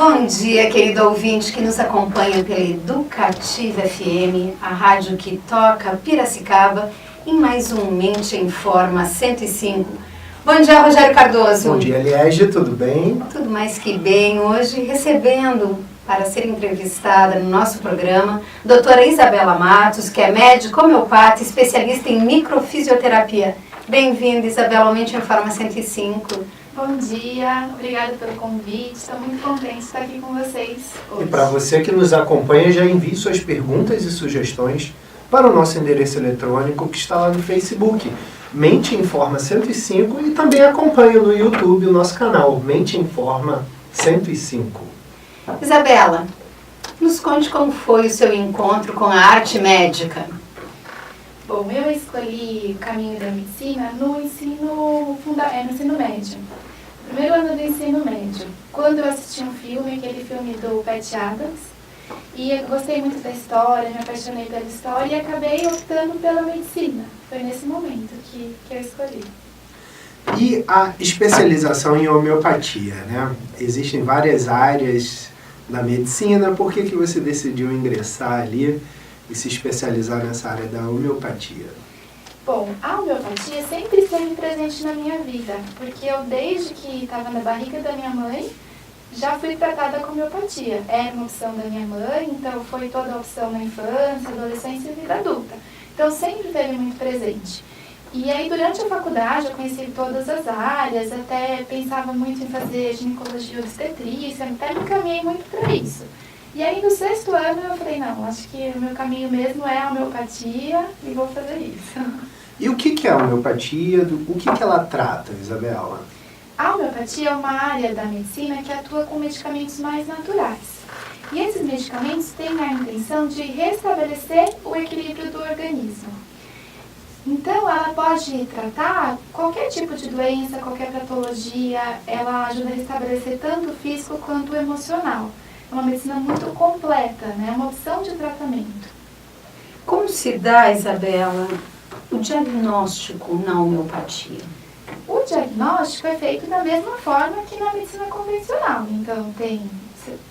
Bom dia, querido ouvinte que nos acompanha pela Educativa FM, a rádio que toca Piracicaba, em mais um Mente em Forma 105. Bom dia, Rogério Cardoso. Bom dia, Liege, tudo bem? Tudo mais que bem. Hoje recebendo para ser entrevistada no nosso programa, doutora Isabela Matos, que é médica homeopata, especialista em microfisioterapia. Bem-vinda, Isabela, ao Mente em Forma 105. Bom dia, obrigada pelo convite, estou muito contente de estar aqui com vocês hoje. E para você que nos acompanha, já envie suas perguntas e sugestões para o nosso endereço eletrônico que está lá no Facebook, Mente em Forma 105, e também acompanhe no YouTube o nosso canal, Mente em Forma 105. Isabela, nos conte como foi o seu encontro com a arte médica. Bom, eu escolhi o caminho da medicina no ensino médio. Primeiro ano do ensino médio, quando eu assisti um filme, aquele filme do Pat Adams, e eu gostei muito da história, me apaixonei pela história e acabei optando pela medicina. Foi nesse momento que eu escolhi. E a especialização em homeopatia, né? Existem várias áreas da medicina, por que você decidiu ingressar ali e se especializar nessa área da homeopatia? Bom, a homeopatia sempre esteve presente na minha vida, porque eu desde que estava na barriga da minha mãe, já fui tratada com homeopatia. Era uma opção da minha mãe, então foi toda a opção na infância, adolescência e vida adulta. Então sempre esteve muito presente. E aí durante a faculdade eu conheci todas as áreas, até pensava muito em fazer ginecologia e obstetrícia, até me encaminhei muito para isso. E aí no 6º ano eu falei, não, acho que o meu caminho mesmo é a homeopatia e vou fazer isso. E o que é a homeopatia? O que ela trata, Isabela? A homeopatia é uma área da medicina que atua com medicamentos mais naturais. E esses medicamentos têm a intenção de restabelecer o equilíbrio do organismo. Então, ela pode tratar qualquer tipo de doença, qualquer patologia, ela ajuda a restabelecer tanto o físico quanto o emocional. É uma medicina muito completa, né? É uma opção de tratamento. Como se dá, Isabela, o diagnóstico na homeopatia? O diagnóstico é feito da mesma forma que na medicina convencional. Então,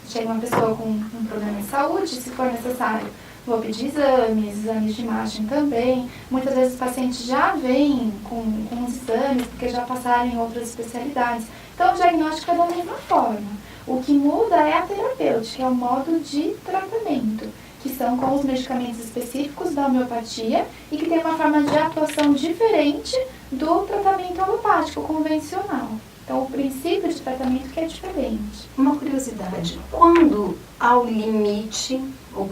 chega uma pessoa com um problema de saúde, se for necessário, vou pedir exames de imagem também. Muitas vezes os pacientes já vêm com os exames, porque já passaram em outras especialidades. Então, o diagnóstico é da mesma forma. O que muda é a terapêutica, é o modo de tratamento, que são com os medicamentos específicos da homeopatia e que tem uma forma de atuação diferente do tratamento alopático convencional. Então, o princípio de tratamento que é diferente. Uma curiosidade, quando há o limite, ou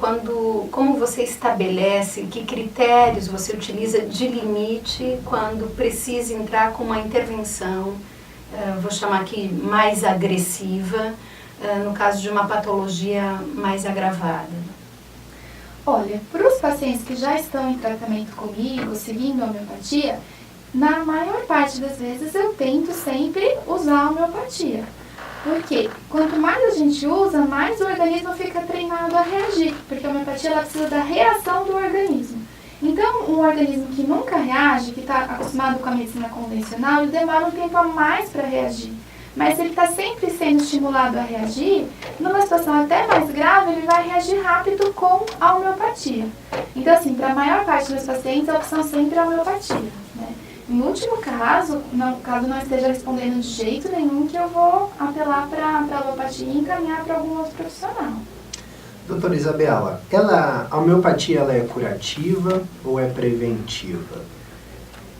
como você estabelece, que critérios você utiliza de limite quando precisa entrar com uma intervenção, vou chamar aqui mais agressiva, no caso de uma patologia mais agravada? Olha, para os pacientes que já estão em tratamento comigo, seguindo a homeopatia, na maior parte das vezes eu tento sempre usar a homeopatia. Porque quanto mais a gente usa, mais o organismo fica treinado a reagir, porque a homeopatia ela precisa da reação do organismo. Então, um organismo que nunca reage, que está acostumado com a medicina convencional, ele demora um tempo a mais para reagir. Mas se ele está sempre sendo estimulado a reagir, numa situação até mais grave, ele vai reagir rápido com a homeopatia. Então, assim, para a maior parte dos pacientes, a opção sempre é a homeopatia, né? Em último caso, caso não esteja respondendo de jeito nenhum, que eu vou apelar para a homeopatia e encaminhar para algum outro profissional. Doutora Isabela, a homeopatia ela é curativa ou é preventiva?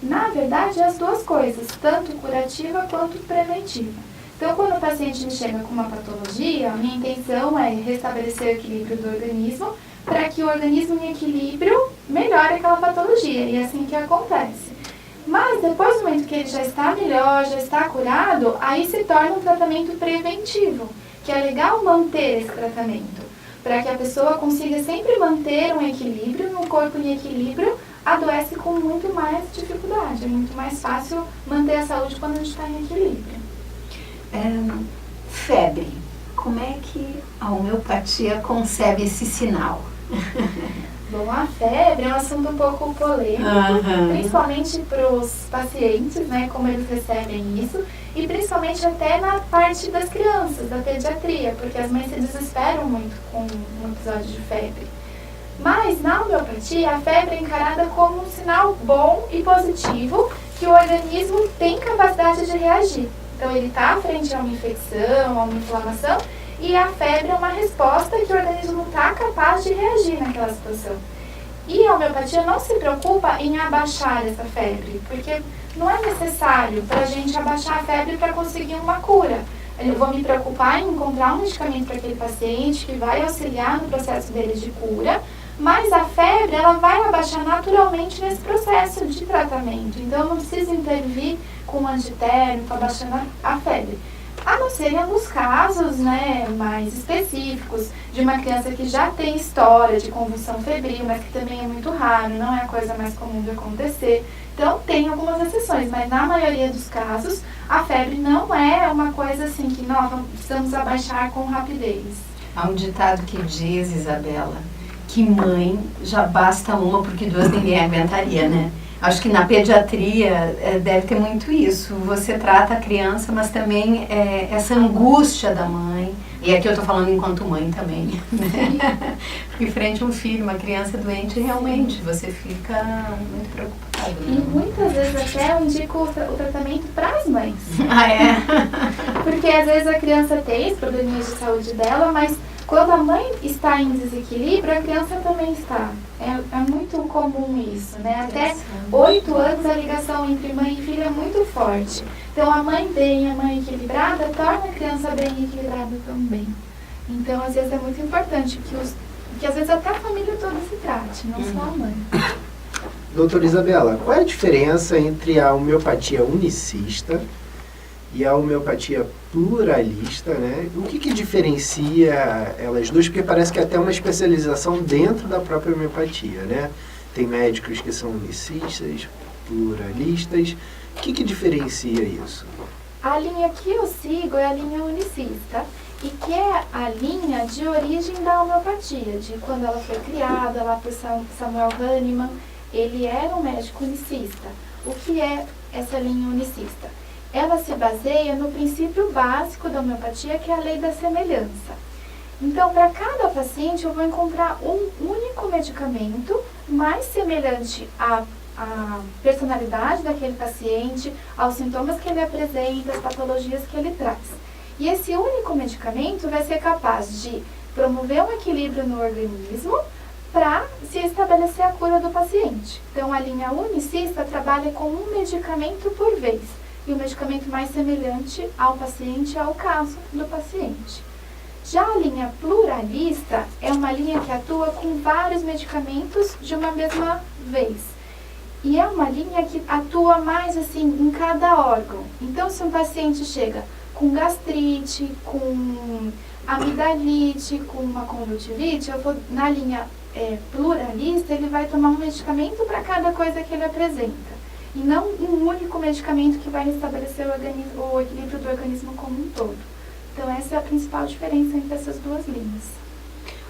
Na verdade, as duas coisas, tanto curativa quanto preventiva. Então, quando o paciente me chega com uma patologia, a minha intenção é restabelecer o equilíbrio do organismo para que o organismo em equilíbrio melhore aquela patologia, e é assim que acontece. Mas depois do momento que ele já está melhor, já está curado, aí se torna um tratamento preventivo, que é legal manter esse tratamento, para que a pessoa consiga sempre manter um equilíbrio, um corpo em equilíbrio, adoece com muito mais dificuldade. É muito mais fácil manter a saúde quando a gente está em equilíbrio. Febre. Como é que a homeopatia concebe esse sinal? Bom, a febre é um assunto um pouco polêmico, principalmente para os pacientes, né, como eles recebem isso, e principalmente até na parte das crianças, da pediatria, porque as mães se desesperam muito com um episódio de febre. Mas na homeopatia, a febre é encarada como um sinal bom e positivo que o organismo tem capacidade de reagir. Então ele está frente a uma infecção, a uma inflamação, e a febre é uma resposta que o organismo está capaz de reagir naquela situação. E a homeopatia não se preocupa em abaixar essa febre, porque não é necessário para a gente abaixar a febre para conseguir uma cura. Eu vou me preocupar em encontrar um medicamento para aquele paciente que vai auxiliar no processo dele de cura, mas a febre ela vai abaixar naturalmente nesse processo de tratamento. Então eu não preciso intervir com um antitérmico abaixando a febre. A não ser em alguns casos, né, mais específicos, de uma criança que já tem história de convulsão febril, mas que também é muito raro, não é a coisa mais comum de acontecer. Então tem algumas exceções, mas na maioria dos casos, a febre não é uma coisa assim que nós precisamos abaixar com rapidez. Há um ditado que diz, Isabela, que mãe já basta uma porque duas ninguém aguentaria, né? Acho que na pediatria deve ter muito isso. Você trata a criança, mas também essa angústia da mãe. E aqui eu estou falando enquanto mãe também, né? Porque frente a um filho, uma criança doente, realmente você fica muito preocupado. Né? E muitas vezes até eu indico o tratamento para as mães. Ah, é? Porque às vezes a criança tem os probleminhas de saúde dela, mas quando a mãe está em desequilíbrio, a criança também está. É muito comum isso, né? Até 8 anos a ligação entre mãe e filho é muito forte. Então a mãe bem, a mãe equilibrada, torna a criança bem equilibrada também. Então às vezes é muito importante que às vezes até a família toda se trate, não só a mãe. Doutora Isabela, qual é a diferença entre a homeopatia unicista e a homeopatia pluralista, né? O que diferencia elas duas? Porque parece que é até uma especialização dentro da própria homeopatia, né? Tem médicos que são unicistas, pluralistas. O que diferencia isso? A linha que eu sigo é a linha unicista, e que é a linha de origem da homeopatia, de quando ela foi criada lá por Samuel Hahnemann. Ele era um médico unicista. O que é essa linha unicista? Ela se baseia no princípio básico da homeopatia, que é a lei da semelhança. Então, para cada paciente, eu vou encontrar um único medicamento mais semelhante à personalidade daquele paciente, aos sintomas que ele apresenta, às patologias que ele traz. E esse único medicamento vai ser capaz de promover um equilíbrio no organismo para se estabelecer a cura do paciente. Então, a linha unicista trabalha com um medicamento por vez, e o medicamento mais semelhante ao paciente, ao caso do paciente. Já a linha pluralista é uma linha que atua com vários medicamentos de uma mesma vez. E é uma linha que atua mais assim em cada órgão. Então, se um paciente chega com gastrite, com amidalite, com uma conjuntivite, eu vou na linha pluralista, ele vai tomar um medicamento para cada coisa que ele apresenta. E não um único medicamento que vai restabelecer o equilíbrio do organismo como um todo. Então essa é a principal diferença entre essas duas linhas.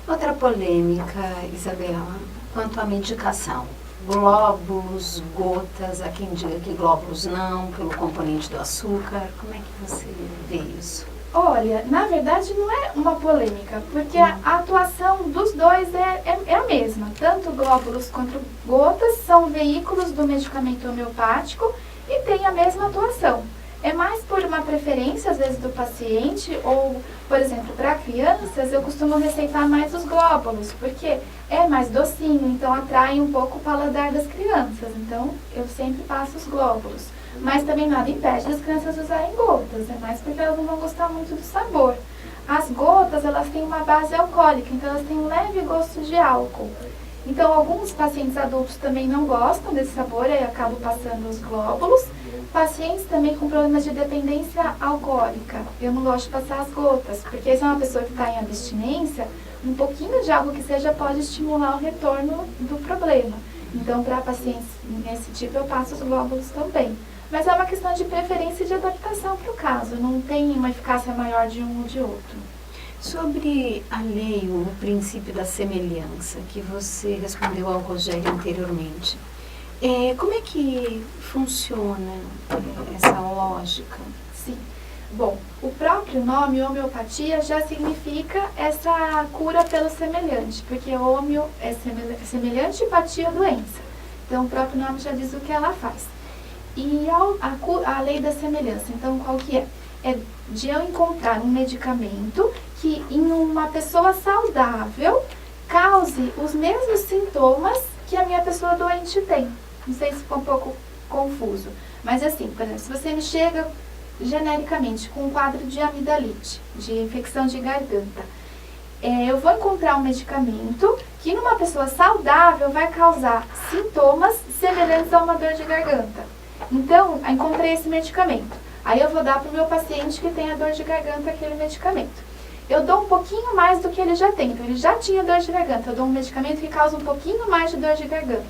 Outra polêmica, Isabela, quanto à medicação. Glóbulos, gotas, há quem diga que glóbulos não, pelo componente do açúcar. Como é que você vê isso? Olha, na verdade não é uma polêmica, porque a atuação dos dois é a mesma. Tanto glóbulos quanto gotas são veículos do medicamento homeopático e têm a mesma atuação. É mais por uma preferência, às vezes, do paciente, ou, por exemplo, para crianças, eu costumo receitar mais os glóbulos, porque é mais docinho, então atrai um pouco o paladar das crianças. Então, eu sempre passo os glóbulos. Mas também nada impede das crianças usarem gotas, é mais porque elas não vão gostar muito do sabor. As gotas, elas têm uma base alcoólica, então elas têm um leve gosto de álcool. Então, alguns pacientes adultos também não gostam desse sabor, aí acabam passando os glóbulos. Pacientes também com problemas de dependência alcoólica, eu não gosto de passar as gotas, porque se é uma pessoa que está em abstinência, um pouquinho de algo que seja pode estimular o retorno do problema. Então, para pacientes nesse tipo, eu passo os glóbulos também. Mas é uma questão de preferência e de adaptação para o caso, não tem uma eficácia maior de um ou de outro. Sobre a lei, o princípio da semelhança, que você respondeu ao Rogério anteriormente, como é que funciona essa lógica? Sim. Bom, o próprio nome homeopatia já significa essa cura pelo semelhante, porque homeo é semelhante e patia doença. Então o próprio nome já diz o que ela faz. E a lei da semelhança, então qual que é? É de eu encontrar um medicamento que em uma pessoa saudável cause os mesmos sintomas que a minha pessoa doente tem. Não sei se ficou um pouco confuso, mas assim, por exemplo, se você me chega genericamente com um quadro de amidalite, de infecção de garganta, eu vou encontrar um medicamento que numa pessoa saudável vai causar sintomas semelhantes a uma dor de garganta. Então, encontrei esse medicamento. Aí eu vou dar para o meu paciente que tem a dor de garganta aquele medicamento. Eu dou um pouquinho mais do que ele já tem. Então, ele já tinha dor de garganta. Eu dou um medicamento que causa um pouquinho mais de dor de garganta,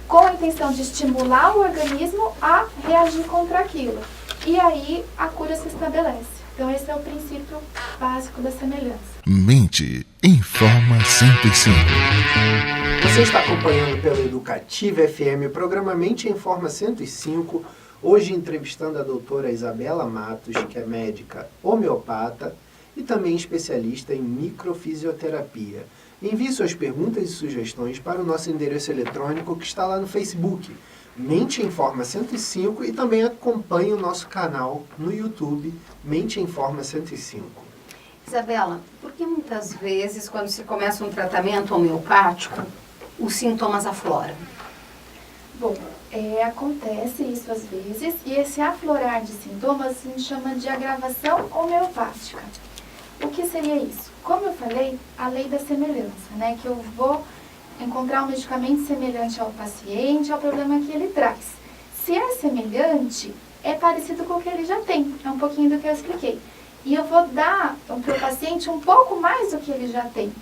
com a intenção de estimular o organismo a reagir contra aquilo. E aí a cura se estabelece. Então esse é o princípio básico da semelhança. Mente Informa 105. Você está acompanhando pela Educativa FM, o programa Mente Informa 105, hoje entrevistando a doutora Isabela Matos, que é médica homeopata e também especialista em microfisioterapia. Envie suas perguntas e sugestões para o nosso endereço eletrônico que está lá no Facebook, Mente Informa 105, e também acompanhe o nosso canal no YouTube, Mente Informa 105. Isabela, por que muitas vezes, quando se começa um tratamento homeopático, os sintomas afloram? Bom, acontece isso às vezes, e esse aflorar de sintomas a gente chama de agravação homeopática. O que seria isso? Como eu falei, a lei da semelhança, né? Que eu vou encontrar um medicamento semelhante ao paciente, ao problema que ele traz. Se é semelhante, é parecido com o que ele já tem. É um pouquinho do que eu expliquei. E eu vou dar para o paciente um pouco mais do que ele já tem.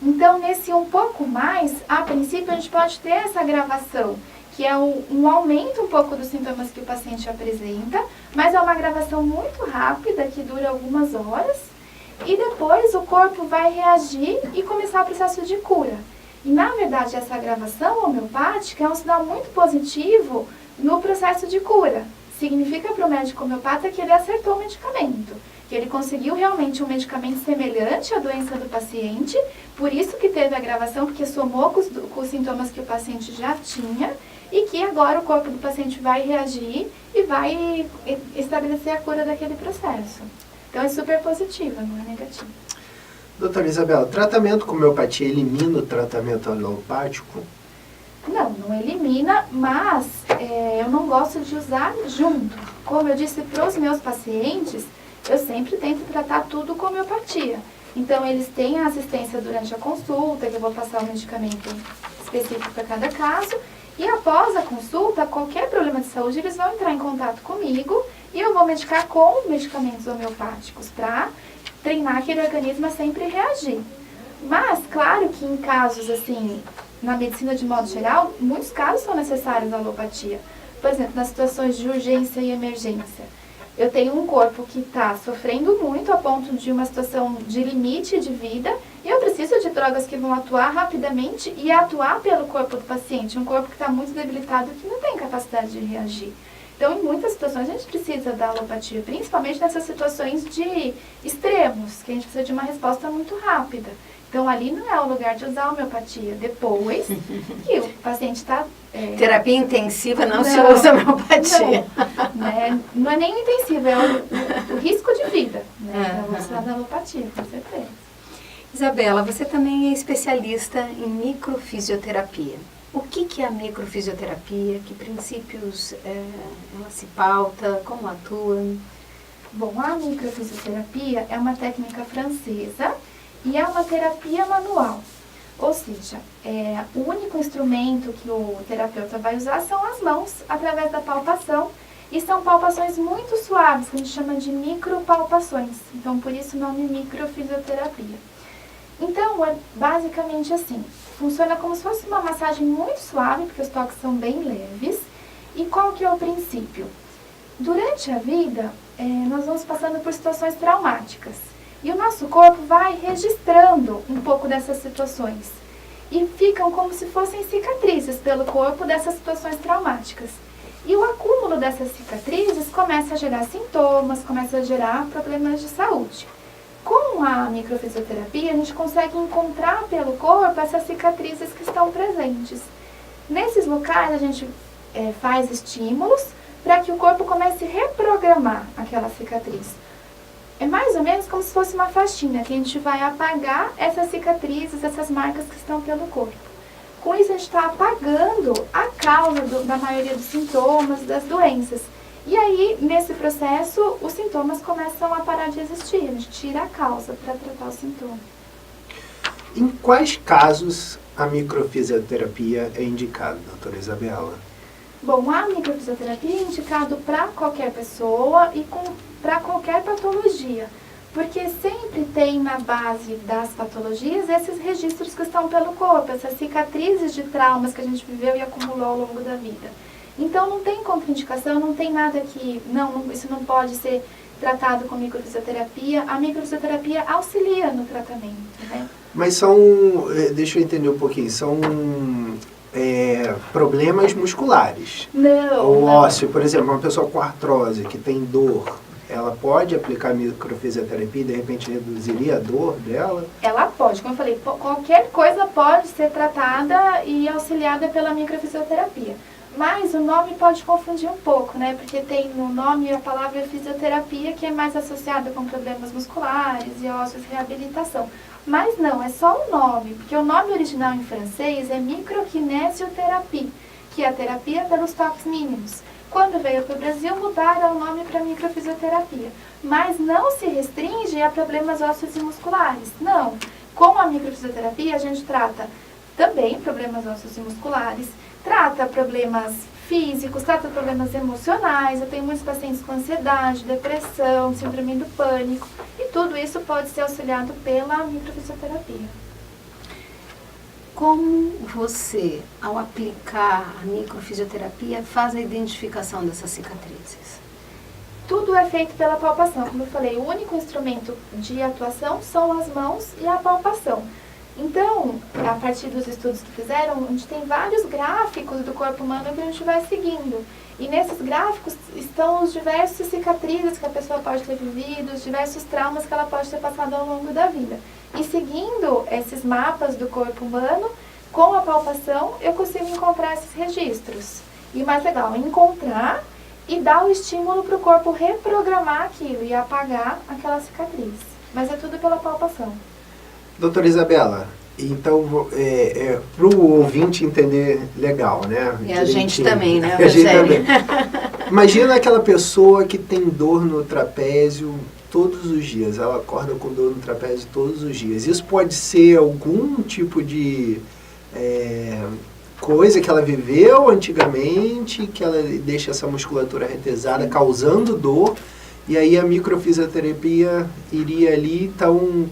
Então, nesse um pouco mais, a princípio, a gente pode ter essa agravação, que é um aumento um pouco dos sintomas que o paciente apresenta, mas é uma agravação muito rápida, que dura algumas horas, e depois o corpo vai reagir e começar o processo de cura. E, na verdade, essa agravação homeopática é um sinal muito positivo no processo de cura. Significa para o médico homeopata que ele acertou o medicamento, que ele conseguiu realmente um medicamento semelhante à doença do paciente, por isso que teve agravação, porque somou com os sintomas que o paciente já tinha, e que agora o corpo do paciente vai reagir e vai estabelecer a cura daquele processo. Então é super positivo, não é negativo. Doutora Isabela, tratamento com homeopatia elimina o tratamento alopático? Não elimina, mas eu não gosto de usar junto. Como eu disse para os meus pacientes, eu sempre tento tratar tudo com homeopatia. Então, eles têm a assistência durante a consulta, que eu vou passar o medicamento específico para cada caso. E após a consulta, qualquer problema de saúde, eles vão entrar em contato comigo e eu vou medicar com medicamentos homeopáticos para treinar aquele organismo a sempre reagir. Mas, claro que em casos, assim, na medicina de modo geral, muitos casos são necessários a alopatia. Por exemplo, nas situações de urgência e emergência. Eu tenho um corpo que está sofrendo muito a ponto de uma situação de limite de vida e eu preciso de drogas que vão atuar rapidamente e atuar pelo corpo do paciente. Um corpo que está muito debilitado que não tem capacidade de reagir. Então, em muitas situações, a gente precisa da alopatia, principalmente nessas situações de extremos, que a gente precisa de uma resposta muito rápida. Então, ali não é o lugar de usar a homeopatia. Depois que o paciente está... Terapia intensiva não se usa homeopatia. Não é nem intensiva, é o risco de vida. Então, vamos usar a alopatia, com certeza. Isabela, você também é especialista em microfisioterapia. O que é a microfisioterapia? Que princípios ela se pauta? Como atua? Bom, a microfisioterapia é uma técnica francesa e é uma terapia manual. Ou seja, o único instrumento que o terapeuta vai usar são as mãos, através da palpação. E são palpações muito suaves, que a gente chama de micropalpações. Então, por isso o nome microfisioterapia. Então, é basicamente assim. Funciona como se fosse uma massagem muito suave, porque os toques são bem leves. E qual que é o princípio? Durante a vida, nós vamos passando por situações traumáticas. E o nosso corpo vai registrando um pouco dessas situações. E ficam como se fossem cicatrizes pelo corpo dessas situações traumáticas. E o acúmulo dessas cicatrizes começa a gerar sintomas, começa a gerar problemas de saúde. Com a microfisioterapia, a gente consegue encontrar pelo corpo essas cicatrizes que estão presentes. Nesses locais, a gente faz estímulos para que o corpo comece a reprogramar aquela cicatriz. É mais ou menos como se fosse uma faxina, que a gente vai apagar essas cicatrizes, essas marcas que estão pelo corpo. Com isso, a gente está apagando a causa da maioria dos sintomas, das doenças. E aí, nesse processo, os sintomas começam a parar de existir. A gente tira a causa para tratar o sintoma. Em quais casos a microfisioterapia é indicada, doutora Isabela? Bom, a microfisioterapia é indicado para qualquer pessoa e para qualquer patologia. Porque sempre tem na base das patologias esses registros que estão pelo corpo, essas cicatrizes de traumas que a gente viveu e acumulou ao longo da vida. Então não tem contraindicação, não tem nada que, isso não pode ser tratado com microfisioterapia. A microfisioterapia auxilia no tratamento, né? Mas deixa eu entender um pouquinho, são problemas musculares. Não. O ósseo, por exemplo, uma pessoa com artrose que tem dor, ela pode aplicar microfisioterapia e de repente reduziria a dor dela? Ela pode, como eu falei, qualquer coisa pode ser tratada e auxiliada pela microfisioterapia. Mas o nome pode confundir um pouco, né? Porque tem no nome a palavra fisioterapia, que é mais associada com problemas musculares e ossos, reabilitação. Mas não, é só o nome, porque o nome original em francês é microkinesioterapia, que é a terapia pelos toques mínimos. Quando veio para o Brasil, mudaram o nome para microfisioterapia. Mas não se restringe a problemas ósseos e musculares. Não. Com a microfisioterapia, a gente trata também problemas ósseos e musculares, trata problemas físicos, trata problemas emocionais. Eu tenho muitos pacientes com ansiedade, depressão, síndrome do pânico. E tudo isso pode ser auxiliado pela microfisioterapia. Como você, ao aplicar a microfisioterapia, faz a identificação dessas cicatrizes? Tudo é feito pela palpação. Como eu falei, o único instrumento de atuação são as mãos e a palpação. Então, a partir dos estudos que fizeram, a gente tem vários gráficos do corpo humano que a gente vai seguindo. E nesses gráficos estão os diversos cicatrizes que a pessoa pode ter vivido, os diversos traumas que ela pode ter passado ao longo da vida. E seguindo esses mapas do corpo humano, com a palpação, eu consigo encontrar esses registros. E o mais legal é encontrar e dar o estímulo para o corpo reprogramar aquilo e apagar aquela cicatriz. Mas é tudo pela palpação. Doutora Isabela, então, para o ouvinte entender legal, né? E a gente também, né? A gente também. Imagina aquela pessoa que tem dor no trapézio todos os dias. Ela acorda com dor no trapézio todos os dias. Isso pode ser algum tipo de coisa que ela viveu antigamente, que ela deixa essa musculatura retesada, causando dor. E aí a microfisioterapia iria ali, então,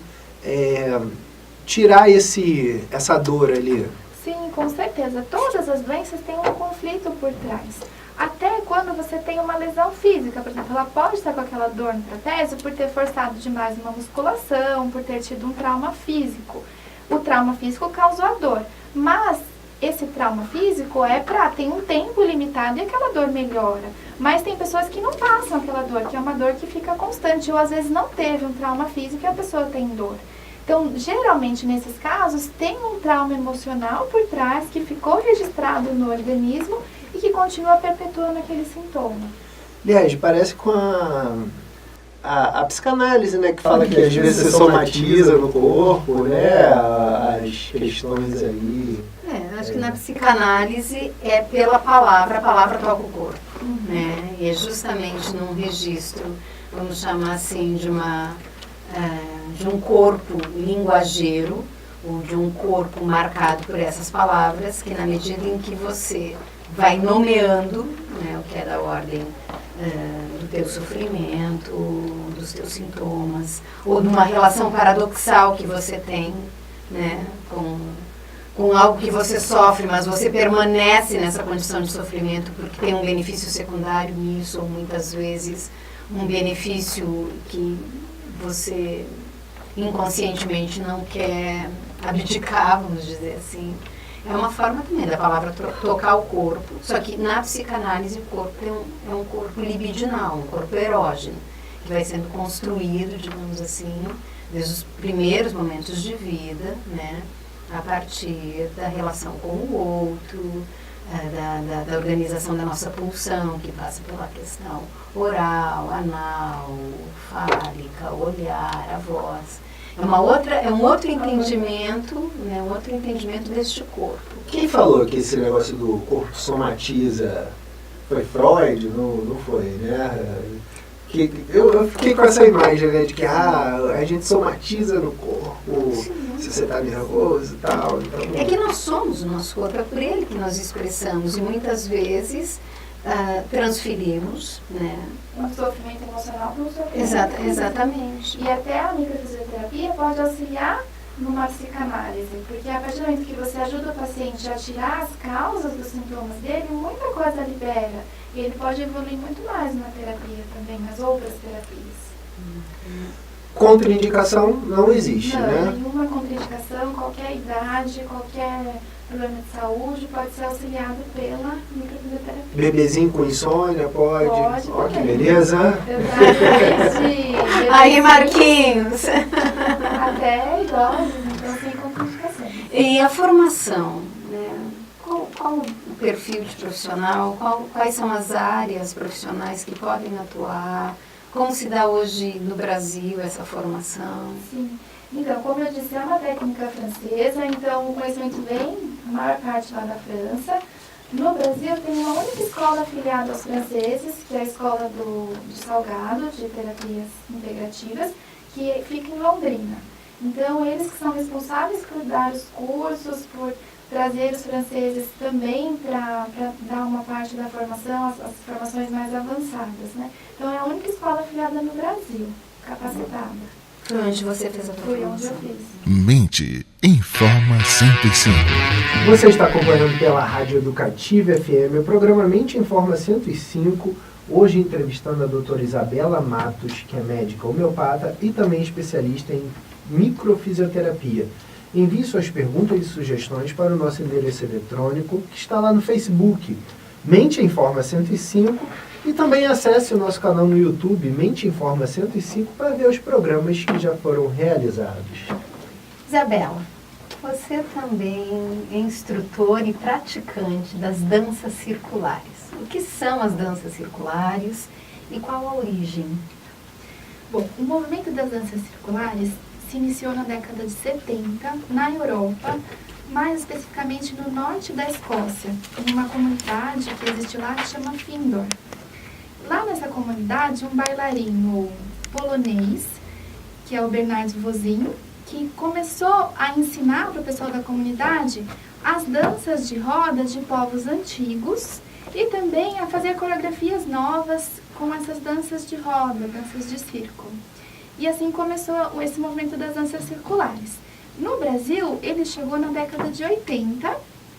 tirar essa dor ali. Sim, com certeza. Todas as doenças têm um conflito por trás. Até quando você tem uma lesão física, por exemplo, ela pode estar com aquela dor no trapézio por ter forçado demais uma musculação, por ter tido um trauma físico. O trauma físico causou a dor, mas esse trauma físico tem um tempo limitado e aquela dor melhora. Mas tem pessoas que não passam aquela dor, que é uma dor que fica constante, ou às vezes não teve um trauma físico e a pessoa tem dor. Então, geralmente, nesses casos, tem um trauma emocional por trás que ficou registrado no organismo e que continua perpetuando aquele sintoma. Aliás, parece com a psicanálise, né? Que fala que às vezes você somatiza no corpo, né? As questões aí. Acho que na psicanálise é pela palavra, a palavra toca o corpo. Né? E é justamente num registro, vamos chamar assim, de um corpo linguageiro, ou de um corpo marcado por essas palavras, que na medida em que você vai nomeando, né, o que é da ordem do teu sofrimento, dos teus sintomas, ou de uma relação paradoxal que você tem, né, com algo que você sofre, mas você permanece nessa condição de sofrimento porque tem um benefício secundário nisso, ou muitas vezes um benefício que você inconscientemente não quer abdicar, vamos dizer assim. É uma forma também da palavra tocar o corpo, só que na psicanálise o corpo é um corpo libidinal, um corpo erógeno, que vai sendo construído, digamos assim, desde os primeiros momentos de vida, né, a partir da relação com o outro, da organização da nossa pulsão, que passa pela questão oral, anal, fálica, olhar, a voz. É um outro entendimento, né, um outro entendimento deste corpo. Quem falou que esse negócio do corpo somatiza foi Freud? Não foi, né? Eu fiquei com essa imagem, né, de que a gente somatiza no corpo, se você está nervoso e tal. Então... É que nós somos o nosso corpo, é por ele que nós expressamos e muitas vezes transferimos, né? Um sofrimento emocional para um sofrimento. Exatamente. E até a microfisioterapia pode auxiliar numa psicanálise, porque a partir do momento que você ajuda o paciente a tirar as causas dos sintomas dele, muita coisa libera. E ele pode evoluir muito mais na terapia também, nas outras terapias. Contraindicação não existe, não, né? Nenhuma contraindicação, qualquer idade, qualquer problema de saúde pode ser auxiliado pela microfisioterapia. Bebezinho com insônia pode? Pode. Ó, que beleza! Aí, Marquinhos! Até idosos, então sem contraindicação. E a formação, né? Qual o perfil de profissional? Quais são as áreas profissionais que podem atuar? Como se dá hoje no Brasil essa formação? Sim. Então, como eu disse, é uma técnica francesa, então o conhecimento vem, a maior parte lá da França. No Brasil tem uma única escola afiliada aos franceses, que é a escola do Salgado, de terapias integrativas, que fica em Londrina. Então, eles que são responsáveis por dar os cursos, por trazer os franceses também para dar uma parte da formação, as formações mais avançadas, né? Então, é a única escola afiliada no Brasil, capacitada. Foi onde você fez a Foi onde formação? eu fiz. Mente informa 105. Você está acompanhando pela Rádio Educativa FM, o programa Mente Informa 105, hoje entrevistando a doutora Isabela Matos, que é médica homeopata e também especialista em microfisioterapia. Envie suas perguntas e sugestões para o nosso endereço eletrônico, que está lá no Facebook, Mente Informa 105, e também acesse o nosso canal no YouTube, Mente Informa 105, para ver os programas que já foram realizados. Isabela, você também é instrutora e praticante das danças circulares. O que são as danças circulares e qual a origem? Bom, o movimento das danças circulares se iniciou na década de 70 na Europa, mais especificamente no norte da Escócia, em uma comunidade que existe lá que chama Findor. Lá nessa comunidade, um bailarino polonês, que é o Bernard Vosin, que começou a ensinar para o pessoal da comunidade as danças de roda de povos antigos e também a fazer coreografias novas com essas danças de roda, danças de círculo. E assim começou esse movimento das danças circulares. No Brasil, ele chegou na década de 80,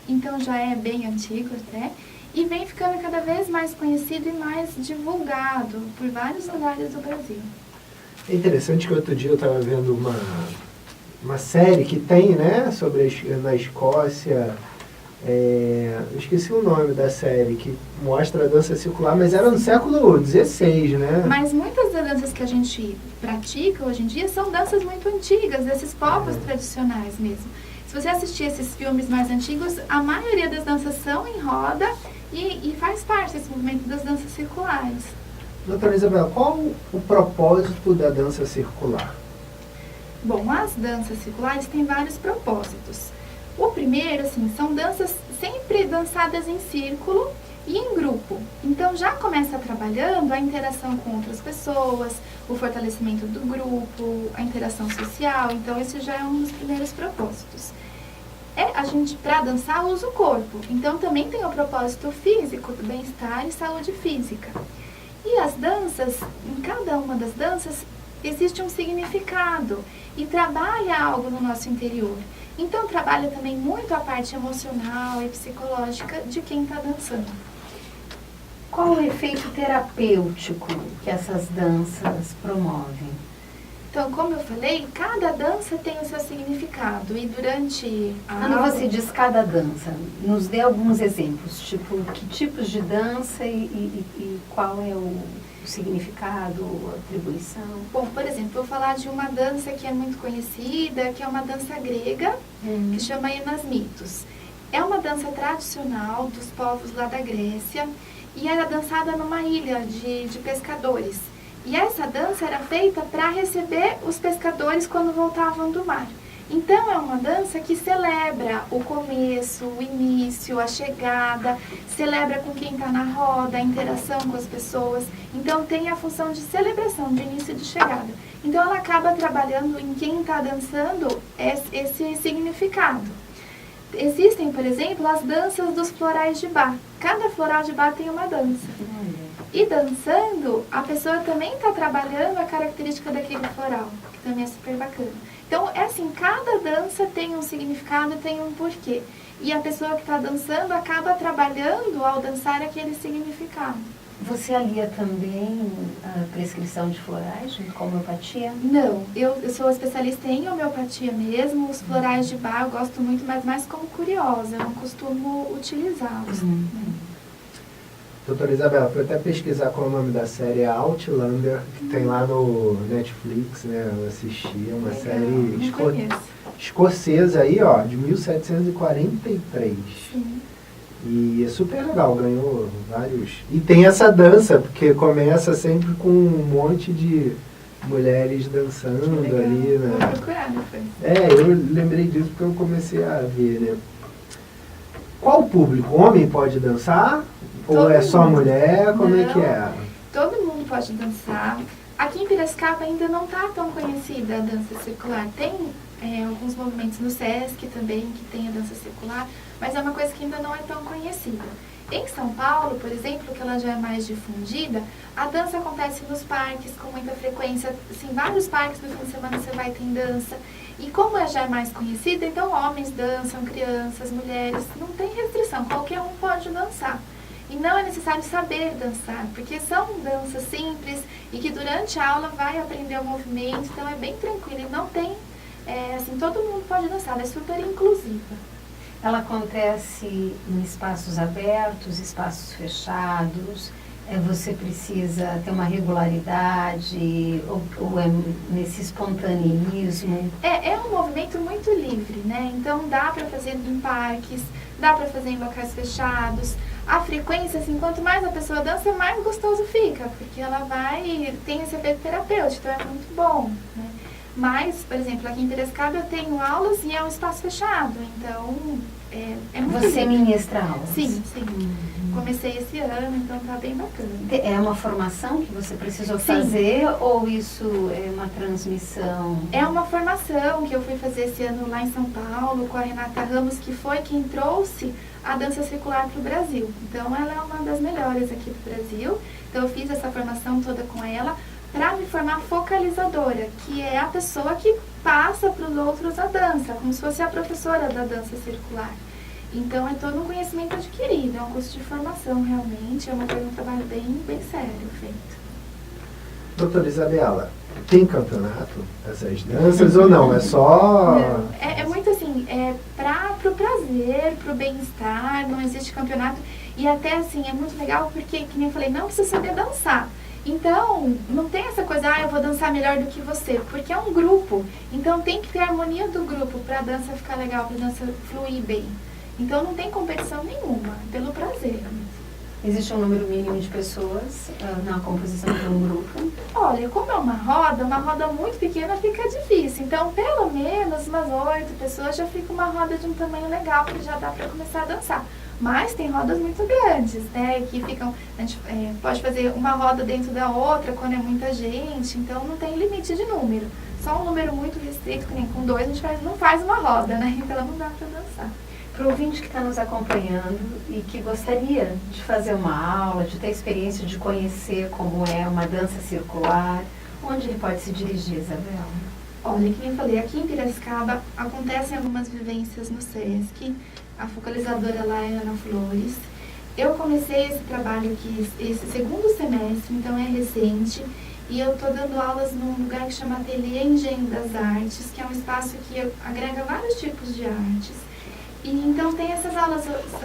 então já é bem antigo até, e vem ficando cada vez mais conhecido e mais divulgado por vários lugares do Brasil. É interessante que outro dia eu estava vendo uma série que tem, né, na Escócia, eu esqueci o nome da série, que mostra a dança circular, mas era no século XVI, né? Mas muitas das danças que a gente pratica hoje em dia são danças muito antigas, desses povos tradicionais mesmo. Se você assistir esses filmes mais antigos, a maioria das danças são em roda e faz parte desse movimento das danças circulares. Doutora Isabela, qual o propósito da dança circular? Bom, as danças circulares têm vários propósitos. O primeiro, assim, são danças sempre dançadas em círculo e em grupo. Então, já começa trabalhando a interação com outras pessoas, o fortalecimento do grupo, a interação social. Então, esse já é um dos primeiros propósitos. A gente, para dançar, usa o corpo. Então, também tem o propósito físico, do bem-estar e saúde física. E as danças, em cada uma das danças, existe um significado e trabalha algo no nosso interior. Então, trabalha também muito a parte emocional e psicológica de quem está dançando. Qual o efeito terapêutico que essas danças promovem? Então, como eu falei, cada dança tem o seu significado. E durante a Quando aula... você diz cada dança, nos dê alguns exemplos, tipo, que tipos de dança e qual é o significado, a atribuição? Bom, por exemplo, vou falar de uma dança que é muito conhecida, que é uma dança grega, que chama Enas Mitos. É uma dança tradicional dos povos lá da Grécia e era dançada numa ilha de pescadores. E essa dança era feita para receber os pescadores quando voltavam do mar. Então é uma dança que celebra o começo, o início, a chegada, celebra com quem está na roda, a interação com as pessoas. Então tem a função de celebração, de início e de chegada. Então ela acaba trabalhando em quem está dançando esse significado. Existem, por exemplo, as danças dos florais de Bach. Cada floral de Bach tem uma dança. E dançando, a pessoa também está trabalhando a característica daquele floral, que também é super bacana. Então, é assim, cada dança tem um significado, tem um porquê. E a pessoa que está dançando acaba trabalhando ao dançar aquele significado. Você alia também a prescrição de florais junto com a homeopatia? Não, eu sou especialista em homeopatia mesmo. Os florais de Bach eu gosto muito, mas mais como curiosa, eu não costumo utilizá-los. Doutora Isabela, fui até pesquisar qual é o nome da série, Outlander, que tem lá no Netflix, né? Eu assisti, é uma Legal, série não conheço. escocesa aí, ó, de 1743. Sim. E é super legal, ganhou vários. E tem essa dança, porque começa sempre com um monte de mulheres dançando ali, né? Vou procurar depois. Eu lembrei disso porque eu comecei a ver, né? Qual o público? Homem pode dançar? Ou Todo é só mundo. mulher? Como é que Não. é? Todo mundo pode dançar. Aqui em Piracicaba ainda não está tão conhecida a dança circular. Tem alguns movimentos no SESC também que tem a dança circular, mas é uma coisa que ainda não é tão conhecida. Em São Paulo, por exemplo, que ela já é mais difundida, a dança acontece nos parques com muita frequência. Assim, vários parques no fim de semana você vai ter dança. E como ela já é mais conhecida, então homens dançam, crianças, mulheres, não tem restrição, qualquer um pode dançar. E não é necessário saber dançar, porque são danças simples e que durante a aula vai aprender o movimento, então é bem tranquilo e não tem, assim, todo mundo pode dançar, ela é super inclusiva. Ela acontece em espaços abertos, espaços fechados? Você precisa ter uma regularidade ou é nesse espontaneismo? É um movimento muito livre, né? Então dá para fazer em parques, dá para fazer em locais fechados. A frequência, assim, quanto mais a pessoa dança, mais gostoso fica, porque ela tem esse efeito terapêutico, então é muito bom, né? Mas, por exemplo, aqui em Piracicaba eu tenho aulas e é um espaço fechado, então é muito Você livre. ministra aulas? Sim. Comecei esse ano, então tá bem bacana. É uma formação que você precisou Sim. fazer ou isso é uma transmissão? É uma formação que eu fui fazer esse ano lá em São Paulo com a Renata Ramos, que foi quem trouxe a dança circular para o Brasil. Então ela é uma das melhores aqui do Brasil. Então eu fiz essa formação toda com ela para me formar focalizadora, que é a pessoa que passa para os outros a dança, como se fosse a professora da dança circular. Então é todo um conhecimento adquirido, é um curso de formação realmente, é um trabalho bem sério feito. Doutora Isabela, tem campeonato essas danças ou não? É só... Não, é muito assim, pro prazer, pro bem-estar, não existe campeonato. E até assim, é muito legal porque, que nem eu falei, não precisa saber dançar. Então, não tem essa coisa, eu vou dançar melhor do que você, porque é um grupo. Então tem que ter a harmonia do grupo pra dança ficar legal, pra dança fluir bem. Então não tem competição nenhuma, pelo prazer. Existe um número mínimo de pessoas na composição de um grupo? Olha, como é uma roda muito pequena fica difícil. Então, pelo menos umas 8 pessoas já fica uma roda de um tamanho legal, que já dá para começar a dançar. Mas tem rodas muito grandes, né? Que ficam, a gente pode fazer uma roda dentro da outra quando é muita gente, então não tem limite de número. Só um número muito restrito, que nem com 2 a gente não faz uma roda, né? Então não dá para dançar. Para o ouvinte que está nos acompanhando e que gostaria de fazer uma aula, de ter experiência de conhecer como é uma dança circular, onde ele pode se dirigir, Isabela? Olha, como eu falei, aqui em Piracicaba acontecem algumas vivências no SESC, a focalizadora lá é Ana Flores. Eu comecei esse trabalho aqui, esse segundo semestre, então é recente, E eu estou dando aulas num lugar que chama Ateliê Engenho das Artes, que é um espaço que agrega vários tipos de artes. E então tem essas aulas,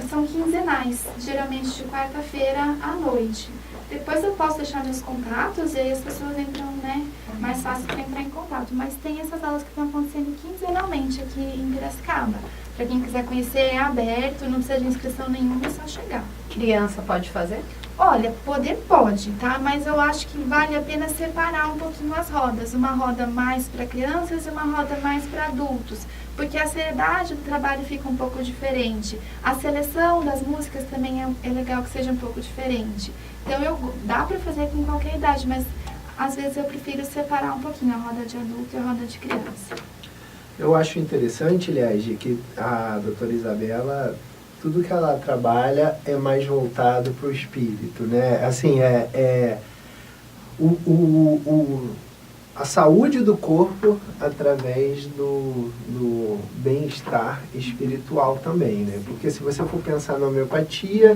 são quinzenais, geralmente de quarta-feira à noite. Depois eu posso deixar meus contatos e aí as pessoas entram, né, mais fácil para entrar em contato. Mas tem essas aulas que estão acontecendo quinzenalmente aqui em Piracicaba. Para quem quiser conhecer, é aberto, não precisa de inscrição nenhuma, é só chegar. Criança pode fazer? Olha, poder pode, tá? Mas eu acho que vale a pena separar um pouquinho as rodas. Uma roda mais para crianças e uma roda mais para adultos. Porque a seriedade do trabalho fica um pouco diferente. A seleção das músicas também é legal que seja um pouco diferente. Então, dá para fazer com qualquer idade, mas às vezes eu prefiro separar um pouquinho a roda de adulto e a roda de criança. Eu acho interessante, aliás, que a doutora Isabela, tudo que ela trabalha é mais voltado para o espírito, né? Assim, a saúde do corpo através do bem-estar espiritual também, né? Porque se você for pensar na homeopatia,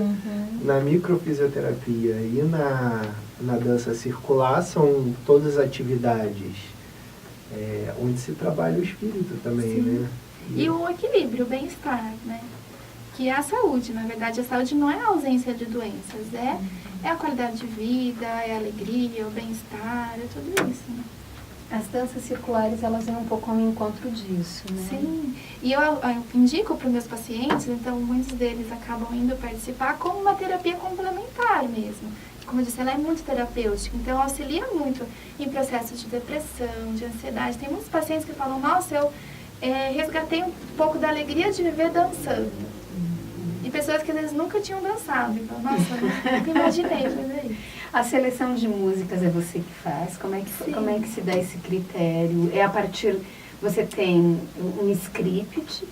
na microfisioterapia e na dança circular, são todas atividades onde se trabalha o espírito também, né? E o equilíbrio, o bem-estar, né? Que é a saúde, na verdade. A saúde não é a ausência de doenças, é a qualidade de vida, é a alegria, o bem-estar, é tudo isso, né? As danças circulares, elas vão um pouco ao encontro disso, né? Sim, e eu indico para os meus pacientes, então muitos deles acabam indo participar como uma terapia complementar mesmo. Como eu disse, ela é muito terapêutica, então auxilia muito em processos de depressão, de ansiedade. Tem muitos pacientes que falam, nossa, eu resgatei um pouco da alegria de viver dançando. E pessoas que às vezes nunca tinham dançado, então, nossa, eu nunca imaginei fazer isso. A seleção de músicas é você que faz? Como é que se dá esse critério? É a partir, você tem um script,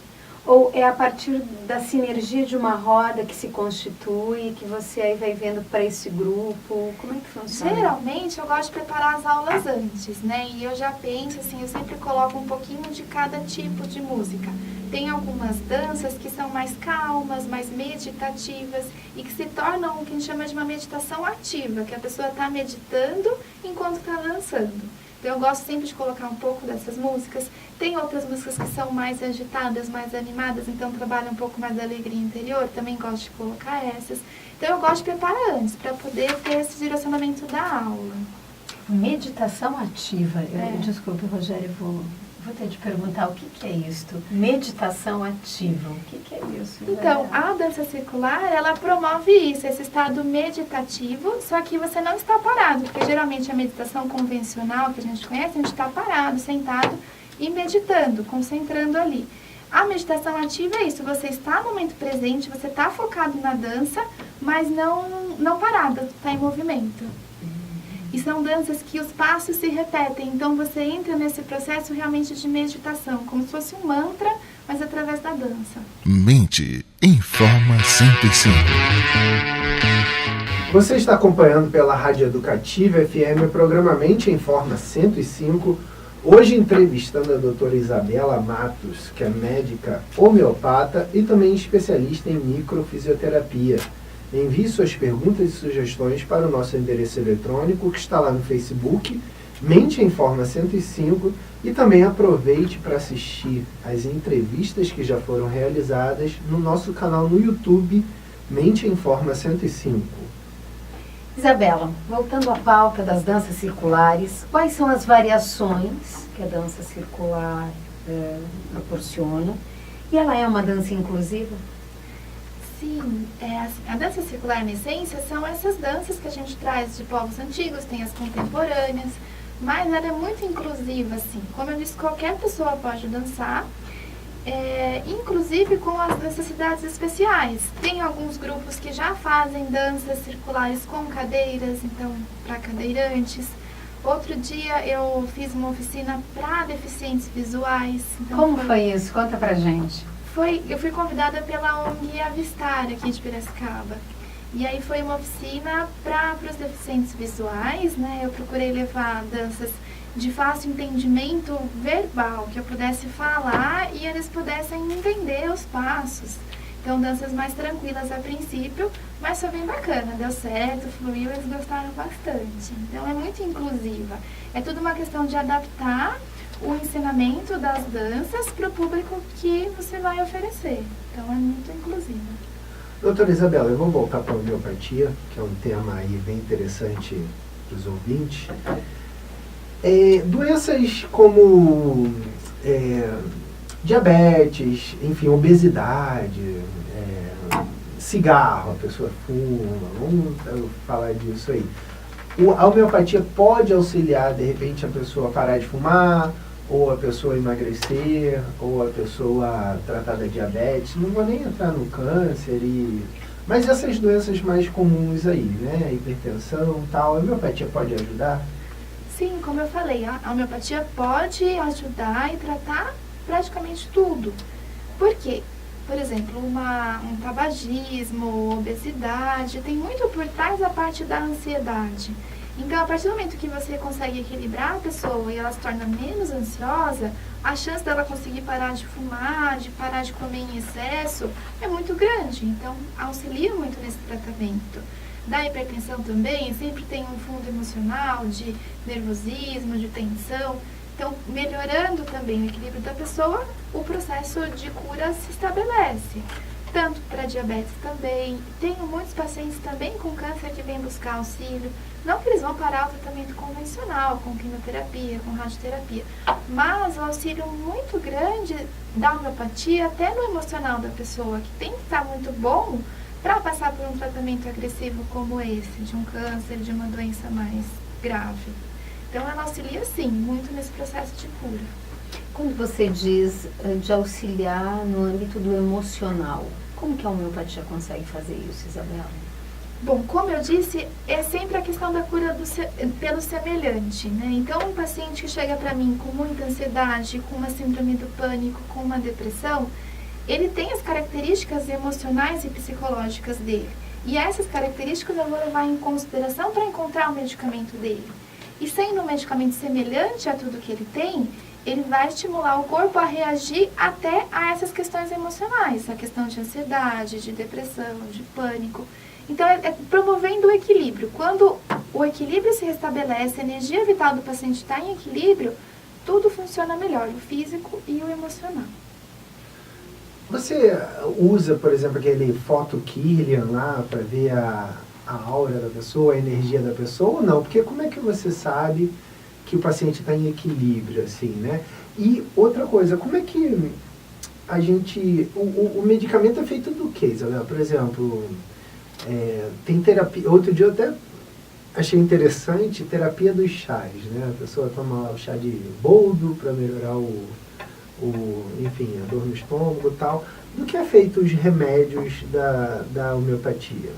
ou é a partir da sinergia de uma roda que se constitui, que você aí vai vendo para esse grupo? Como é que funciona? Geralmente eu gosto de preparar as aulas antes, né? E eu já penso assim, eu sempre coloco um pouquinho de cada tipo de música. Tem algumas danças que são mais calmas, mais meditativas e que se tornam o que a gente chama de uma meditação ativa, que a pessoa está meditando enquanto está dançando. Então eu gosto sempre de colocar um pouco dessas músicas. Tem outras músicas que são mais agitadas, mais animadas, então trabalha um pouco mais da alegria interior, também gosto de colocar essas. Então eu gosto de preparar antes, para poder ter esse direcionamento da aula. Meditação ativa. Desculpe, Rogério, vou ter de perguntar o que é isto. Meditação ativa, o que é isso? Então, a dança circular, ela promove isso, esse estado meditativo, só que você não está parado, porque geralmente a meditação convencional que a gente conhece, a gente está parado, sentado e meditando, concentrando ali. A meditação ativa é isso, você está no momento presente, você está focado na dança, mas não parado, está em movimento. E são danças que os passos se repetem, então você entra nesse processo realmente de meditação, como se fosse um mantra, mas através da dança. Mente em Forma 105. Você está acompanhando pela Rádio Educativa FM o programa Mente em Forma 105, hoje entrevistando a doutora Isabela Matos, que é médica homeopata e também especialista em microfisioterapia. Envie suas perguntas e sugestões para o nosso endereço eletrônico que está lá no Facebook, Mente em Forma 105, e também aproveite para assistir as entrevistas que já foram realizadas no nosso canal no YouTube, Mente em Forma 105. Isabela, voltando à pauta das danças circulares, quais são as variações que a dança circular proporciona? E ela é uma dança inclusiva? Sim, a dança circular na essência são essas danças que a gente traz de povos antigos, tem as contemporâneas, mas ela é muito inclusiva, assim. Como eu disse, qualquer pessoa pode dançar, inclusive com as necessidades especiais. Tem alguns grupos que já fazem danças circulares com cadeiras, então, para cadeirantes. Outro dia eu fiz uma oficina para deficientes visuais. Então como foi isso? Conta pra gente. Eu fui convidada pela ONG Avistar, aqui de Piracicaba. E aí foi uma oficina para os deficientes visuais, né? Eu procurei levar danças de fácil entendimento verbal, que eu pudesse falar e eles pudessem entender os passos. Então, danças mais tranquilas a princípio, mas foi bem bacana, deu certo, fluiu, eles gostaram bastante. Então, é muito inclusiva. É tudo uma questão de adaptar o ensinamento das danças para o público que você vai oferecer. Então, é muito inclusiva. Doutora Isabela, eu vou voltar para a homeopatia, que é um tema aí bem interessante para os ouvintes. Doenças como diabetes, enfim, obesidade, cigarro, a pessoa fuma, vamos falar disso aí. A homeopatia pode auxiliar, de repente, a pessoa a parar de fumar, ou a pessoa emagrecer, ou a pessoa tratar da diabetes. Não vou nem entrar no câncer, mas essas doenças mais comuns aí, né? Hipertensão e tal, a homeopatia pode ajudar? Sim, como eu falei, a homeopatia pode ajudar e tratar praticamente tudo. Por quê? Por exemplo, um tabagismo, obesidade, tem muito por trás a parte da ansiedade. Então, a partir do momento que você consegue equilibrar a pessoa e ela se torna menos ansiosa, a chance dela conseguir parar de fumar, de parar de comer em excesso, é muito grande. Então, auxilia muito nesse tratamento. Da hipertensão também, sempre tem um fundo emocional de nervosismo, de tensão. Então, melhorando também o equilíbrio da pessoa, o processo de cura se estabelece. Tanto para diabetes também. Tenho muitos pacientes também com câncer que vêm buscar auxílio. Não que eles vão parar o tratamento convencional, com quimioterapia, com radioterapia, mas o auxílio muito grande da homeopatia, até no emocional da pessoa, que tem que estar muito bom para passar por um tratamento agressivo como esse, de um câncer, de uma doença mais grave. Então, ela auxilia, sim, muito nesse processo de cura. Quando você diz de auxiliar no âmbito do emocional, como que a homeopatia consegue fazer isso, Isabela? Bom, como eu disse, é sempre a questão da cura pelo semelhante, né? Então, um paciente que chega para mim com muita ansiedade, com uma síndrome do pânico, com uma depressão, ele tem as características emocionais e psicológicas dele. E essas características eu vou levar em consideração para encontrar o medicamento dele. E sendo um medicamento semelhante a tudo que ele tem, ele vai estimular o corpo a reagir até a essas questões emocionais, a questão de ansiedade, de depressão, de pânico. Então, é promovendo o equilíbrio. Quando o equilíbrio se restabelece, a energia vital do paciente está em equilíbrio, tudo funciona melhor, o físico e o emocional. Você usa, por exemplo, aquele photokillian lá para ver a aura da pessoa, a energia da pessoa ou não? Porque como é que você sabe que o paciente está em equilíbrio, assim, né? E outra coisa, como é que a gente... O medicamento é feito do quê, Isabela? Por exemplo, tem terapia... Outro dia eu até achei interessante, terapia dos chás, né? A pessoa toma o chá de boldo para melhorar enfim, a dor no estômago e tal. Do que é feito os remédios da homeopatia?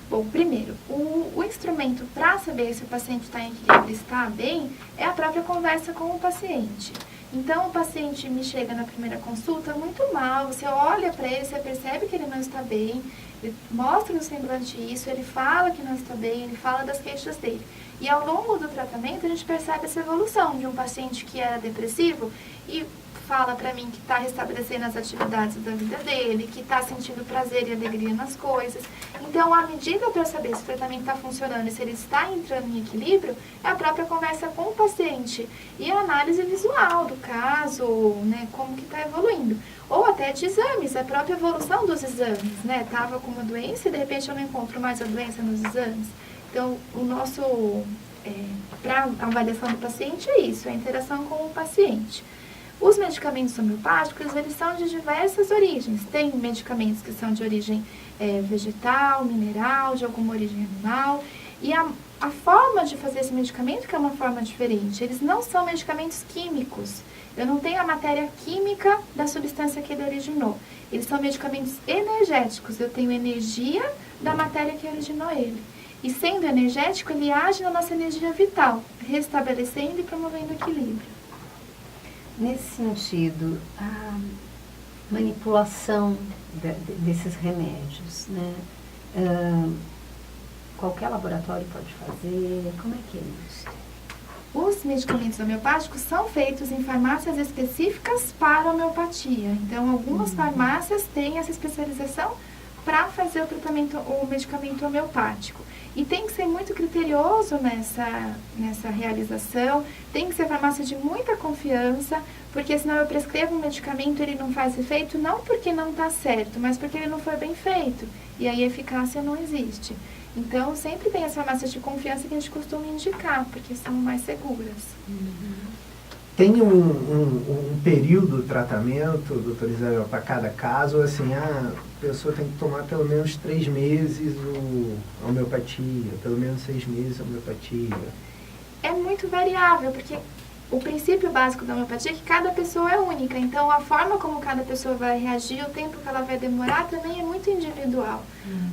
Bom, primeiro, o instrumento para saber se o paciente está em equilíbrio e está bem é a própria conversa com o paciente. Então, o paciente me chega na primeira consulta muito mal, você olha para ele, você percebe que ele não está bem, ele mostra no semblante isso, ele fala que não está bem, ele fala das queixas dele. E ao longo do tratamento, a gente percebe essa evolução de um paciente que era depressivo e fala para mim que está restabelecendo as atividades da vida dele, que está sentindo prazer e alegria nas coisas. Então, a medida para saber se o tratamento está funcionando e se ele está entrando em equilíbrio, é a própria conversa com o paciente e a análise visual do caso, né, como que está evoluindo. Ou até de exames, a própria evolução dos exames, né? Estava com uma doença e de repente eu não encontro mais a doença nos exames. Então, o nosso, para a avaliação do paciente é isso, a interação com o paciente. Os medicamentos homeopáticos, eles são de diversas origens. Tem medicamentos que são de origem vegetal, mineral, de alguma origem animal. E a forma de fazer esse medicamento que é uma forma diferente. Eles não são medicamentos químicos. Eu não tenho a matéria química da substância que ele originou. Eles são medicamentos energéticos. Eu tenho energia da matéria que originou ele. E sendo energético, ele age na nossa energia vital, restabelecendo e promovendo o equilíbrio. Nesse sentido, a manipulação desses remédios, né? Qualquer laboratório pode fazer, como é que é isso? Os medicamentos homeopáticos são feitos em farmácias específicas para homeopatia. Então, algumas farmácias têm essa especialização para fazer o medicamento homeopático. E tem que ser muito criterioso nessa realização, tem que ser farmácia de muita confiança, porque senão eu prescrevo um medicamento e ele não faz efeito, não porque não está certo, mas porque ele não foi bem feito. E aí a eficácia não existe. Então, sempre tem as farmácias de confiança que a gente costuma indicar, porque são mais seguras. Tem um período de tratamento, doutora Isabel, para cada caso, assim, a pessoa tem que tomar pelo menos 3 meses a homeopatia, pelo menos 6 meses a homeopatia. É muito variável, porque o princípio básico da homeopatia é que cada pessoa é única. Então, a forma como cada pessoa vai reagir, o tempo que ela vai demorar, também é muito individual.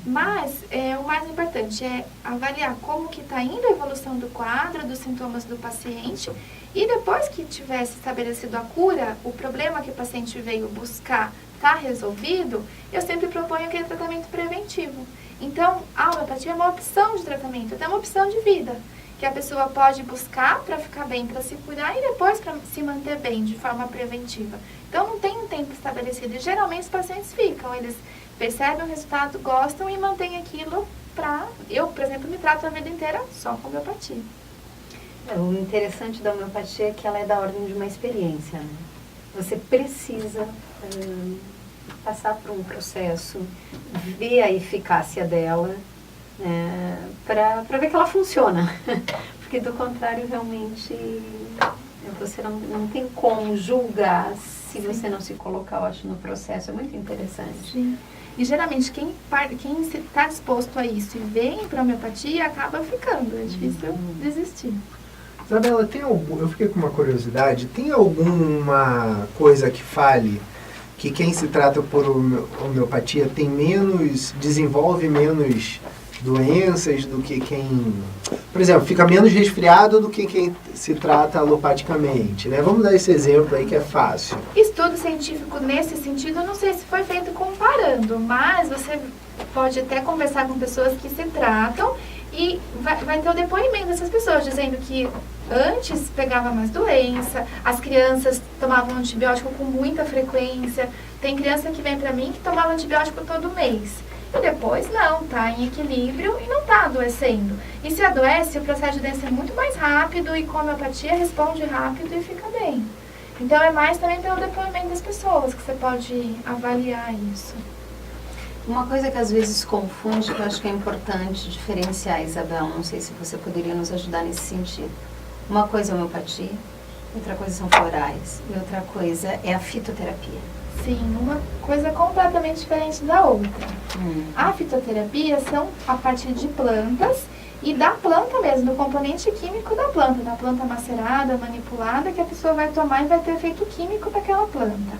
Mas, o mais importante é avaliar como que está indo a evolução do quadro, dos sintomas do paciente. E depois que tivesse estabelecido a cura, o problema que o paciente veio buscar está resolvido, eu sempre proponho aquele tratamento preventivo. Então, a homeopatia é uma opção de tratamento, até uma opção de vida, que a pessoa pode buscar para ficar bem, para se curar e depois para se manter bem de forma preventiva. Então, não tem um tempo estabelecido. E geralmente os pacientes ficam, eles percebem o resultado, gostam e mantêm aquilo para... Eu, por exemplo, me trato a vida inteira só com homeopatia. O interessante da homeopatia é que ela é da ordem de uma experiência, né? Você precisa passar por um processo, ver a eficácia dela, para ver que ela funciona. Porque do contrário, realmente, você não tem como julgar se você não se colocar, eu acho, no processo. É muito interessante. Sim. E geralmente quem está disposto a isso e vem para a homeopatia acaba ficando, é difícil desistir. Isabela, eu fiquei com uma curiosidade, tem alguma coisa que fale que quem se trata por homeopatia desenvolve menos doenças do que quem, por exemplo, fica menos resfriado do que quem se trata alopaticamente, né? Vamos dar esse exemplo aí que é fácil. Estudo científico nesse sentido, eu não sei se foi feito comparando, mas você pode até conversar com pessoas que se tratam e vai ter o depoimento dessas pessoas dizendo que antes pegava mais doença, as crianças tomavam antibiótico com muita frequência. Tem criança que vem pra mim que tomava antibiótico todo mês. E depois não, tá em equilíbrio e não tá adoecendo. E se adoece, o processo de doença é muito mais rápido e com a homeopatia responde rápido e fica bem. Então é mais também pelo depoimento das pessoas que você pode avaliar isso. Uma coisa que às vezes confunde, que eu acho que é importante diferenciar, Isabel, não sei se você poderia nos ajudar nesse sentido. Uma coisa é a homeopatia, outra coisa são florais e outra coisa é a fitoterapia. Sim, uma coisa completamente diferente da outra. A fitoterapia são a partir de plantas e da planta mesmo, do componente químico da planta macerada, manipulada, que a pessoa vai tomar e vai ter efeito químico daquela planta.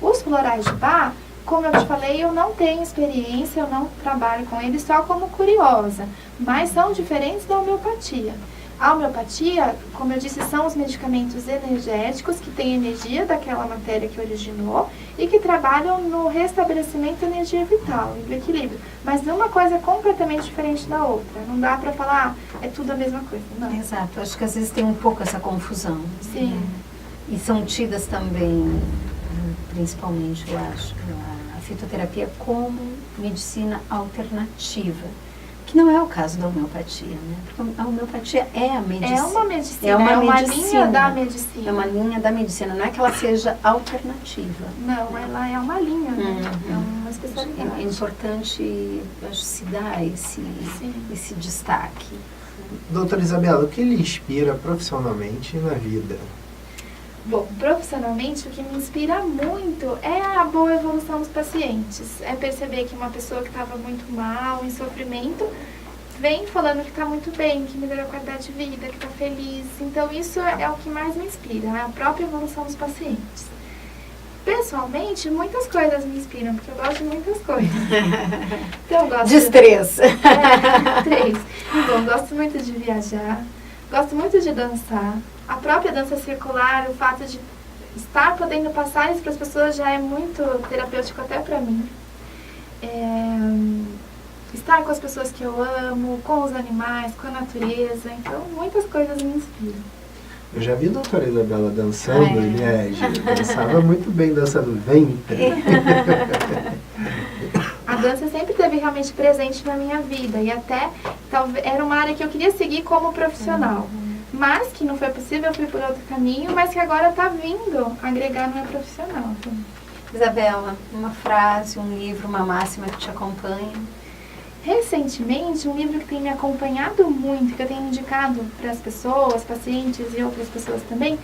Os florais de Bach, como eu te falei, eu não tenho experiência, eu não trabalho com eles só como curiosa, mas são diferentes da homeopatia. A homeopatia, como eu disse, são os medicamentos energéticos que têm energia daquela matéria que originou e que trabalham no restabelecimento da energia vital e do equilíbrio. Mas uma coisa é completamente diferente da outra. Não dá pra falar, é tudo a mesma coisa. Não. Exato, acho que às vezes tem um pouco essa confusão. Sim. E são tidas também, principalmente, eu acho, a fitoterapia como medicina alternativa. Que não é o caso da homeopatia, né? Porque a homeopatia é a medicina. É uma medicina, é uma linha da medicina. É uma linha da medicina, não é que ela seja alternativa. Não, ela é uma linha, né? É uma especialidade. É importante, acho, se dar esse destaque. Doutora Isabela, o que lhe inspira profissionalmente na vida? Bom, profissionalmente, o que me inspira muito é a boa evolução dos pacientes. É perceber que uma pessoa que estava muito mal, em sofrimento, vem falando que está muito bem, que melhorou a qualidade de vida, que está feliz. Então, isso é o que mais me inspira, a própria evolução dos pacientes. Pessoalmente, muitas coisas me inspiram, porque eu gosto de muitas coisas. Então, eu gosto Diz três. Três. Bom, gosto muito de viajar, gosto muito de dançar. A própria dança circular, o fato de estar podendo passar isso para as pessoas já é muito terapêutico até para mim. Estar com as pessoas que eu amo, com os animais, com a natureza. Então, muitas coisas me inspiram. Eu já vi a doutora Isabela dançando, Liege. Dançava muito bem, dançando ventre. A dança sempre esteve realmente presente na minha vida e até talvez era uma área que eu queria seguir como profissional. Mas que não foi possível, eu fui por outro caminho, mas que agora está vindo agregar no meu profissional. Isabela, uma frase, um livro, uma máxima que te acompanha? Recentemente, um livro que tem me acompanhado muito, que eu tenho indicado para as pessoas, pacientes e outras pessoas também,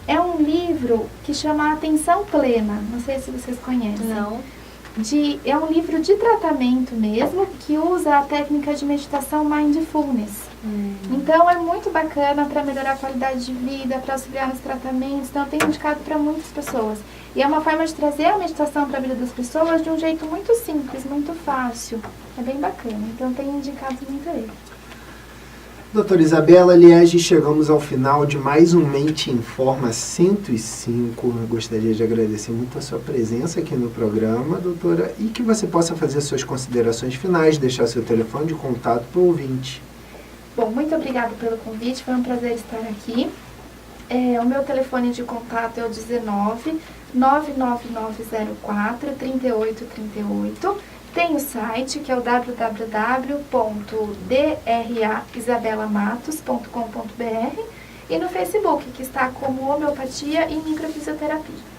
é um livro que chama Atenção Plena. Não sei se vocês conhecem. Não. É um livro de tratamento mesmo, que usa a técnica de meditação Mindfulness. Então é muito bacana para melhorar a qualidade de vida, para auxiliar nos tratamentos, então eu tenho indicado para muitas pessoas. E é uma forma de trazer a meditação para a vida das pessoas de um jeito muito simples, muito fácil. É bem bacana, então eu tenho indicado muito ele. Doutora Isabela, Liege, chegamos ao final de mais um Mente em Forma 105. Eu gostaria de agradecer muito a sua presença aqui no programa, doutora, e que você possa fazer suas considerações finais, deixar seu telefone de contato para o ouvinte. Bom, muito obrigada pelo convite, foi um prazer estar aqui. O meu telefone de contato é o 19-99904-3838. Tem o site, que é o www.draisabelamatos.com.br e no Facebook, que está como Homeopatia e Microfisioterapia.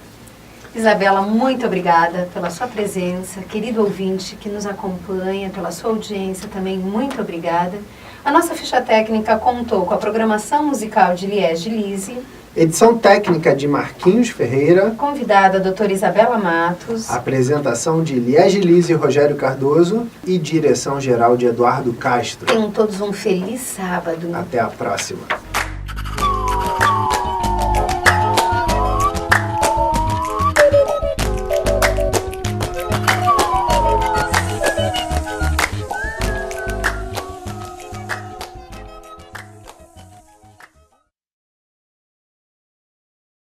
Isabela, muito obrigada pela sua presença. Querido ouvinte que nos acompanha, pela sua audiência também, muito obrigada. A nossa ficha técnica contou com a programação musical de Liege Lise, edição técnica de Marquinhos Ferreira, convidada a doutora Isabela Matos, apresentação de Liege Lise e Rogério Cardoso e direção geral de Eduardo Castro. Tenham todos um feliz sábado. Até a próxima.